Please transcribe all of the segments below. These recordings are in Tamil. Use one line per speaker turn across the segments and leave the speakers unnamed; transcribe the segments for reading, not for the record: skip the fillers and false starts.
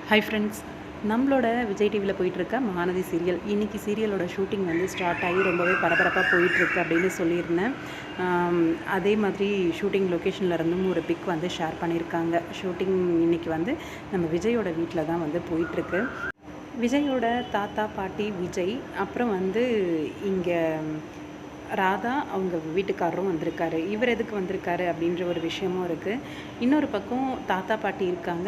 ஹாய் ஃப்ரெண்ட்ஸ், நம்மளோட விஜய் டிவியில் போயிட்டுருக்க மகாநதி சீரியல் இன்றைக்கி சீரியலோட ஷூட்டிங் வந்து ஸ்டார்ட் ஆகி ரொம்பவே பரபரப்பாக போயிட்டுருக்கு அப்படின்னு சொல்லியிருந்தேன். அதே மாதிரி ஷூட்டிங் லொக்கேஷனில் இருந்தும் ஒரு பிக் வந்து ஷேர் பண்ணியிருக்காங்க. ஷூட்டிங் இன்றைக்கி வந்து நம்ம விஜயோட வீட்டில் தான் வந்து போயிட்டுருக்கு. விஜயோட தாத்தா பாட்டி விஜய், அப்புறம் வந்து இங்கே ராதா அவங்க வீட்டுக்காரரும் வந்திருக்காரு. இவர் எதுக்கு வந்திருக்காரு அப்படின்ற ஒரு விஷயமும் இருக்குது. இன்னொரு பக்கம் தாத்தா பாட்டி இருக்காங்க,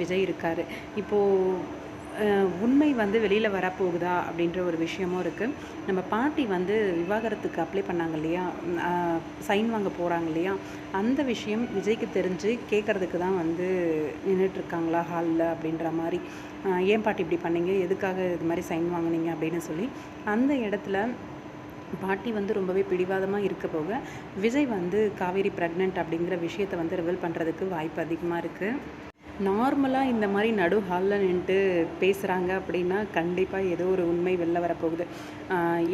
விஜய் இருக்கார். இப்போது உண்மை வந்து வெளியில் வரப்போகுதா அப்படின்ற ஒரு விஷயமும் இருக்குது. நம்ம பாட்டி வந்து விவாகரத்துக்கு அப்ளை பண்ணாங்க இல்லையா, சைன் வாங்க போகிறாங்க இல்லையா, அந்த விஷயம் விஜய்க்கு தெரிஞ்சு கேட்குறதுக்கு தான் வந்து நின்றுட்டுருக்காங்களா ஹாலில் அப்படின்ற மாதிரி. ஏன் பாட்டி இப்படி பண்ணீங்க, எதுக்காக இது மாதிரி சைன் வாங்கினீங்க அப்படின்னு சொல்லி அந்த இடத்துல பாட்டி வந்து ரொம்பவே பிடிவாதமாக இருக்க போக, விஜய் வந்து காவேரி ப்ரெக்னென்ட் அப்படிங்கிற விஷயத்தை வந்து ரிவீல் பண்ணுறதுக்கு வாய்ப்பு அதிகமாக இருக்குது. நார்மலாக இந்த மாதிரி நடு ஹாலில் நின்றுட்டு பேசுகிறாங்க அப்படின்னா கண்டிப்பாக ஏதோ ஒரு உண்மை வெளில வரப்போகுது.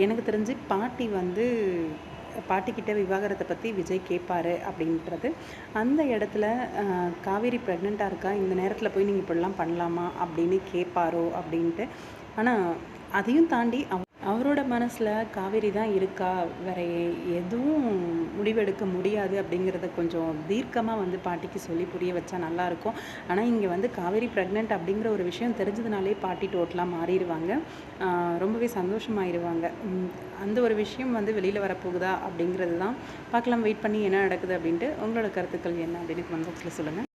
எனக்கு தெரிஞ்சு பாட்டிக்கிட்ட விவாகரத்தை பற்றி விஜய் கேட்பார் அப்படின்றது. அந்த இடத்துல காவேரி ப்ரெக்னெண்ட்டாக இருக்கா, இந்த நேரத்தில் போய் நீங்கள் இப்படிலாம் பண்ணலாமா அப்படின்னு கேட்பாரோ அப்படின்ட்டு. ஆனால் அதையும் தாண்டி அவரோட மனசில் காவேரி தான் இருக்கா, வேற எதுவும் முடிவெடுக்க முடியாது அப்படிங்கிறத கொஞ்சம் தீர்க்கமாக வந்து பாட்டிக்கு சொல்லி புரிய வச்சா நல்லாயிருக்கும். ஆனால் இங்கே வந்து காவேரி ப்ரெக்னென்ட் அப்படிங்கிற ஒரு விஷயம் தெரிஞ்சதுனாலே பாட்டி டோட்டலாக மாறிடுவாங்க, ரொம்பவே சந்தோஷமாயிருவாங்க. அந்த ஒரு விஷயம் வந்து வெளியில் வரப்போகுதா அப்படிங்கிறது தான் பார்க்கலாம். வெயிட் பண்ணி என்ன நடக்குது அப்படின்ட்டு. உங்களோட கருத்துக்கள் என்ன அப்படின்னு கமெண்ட் பாக்ஸில் சொல்லுங்கள்.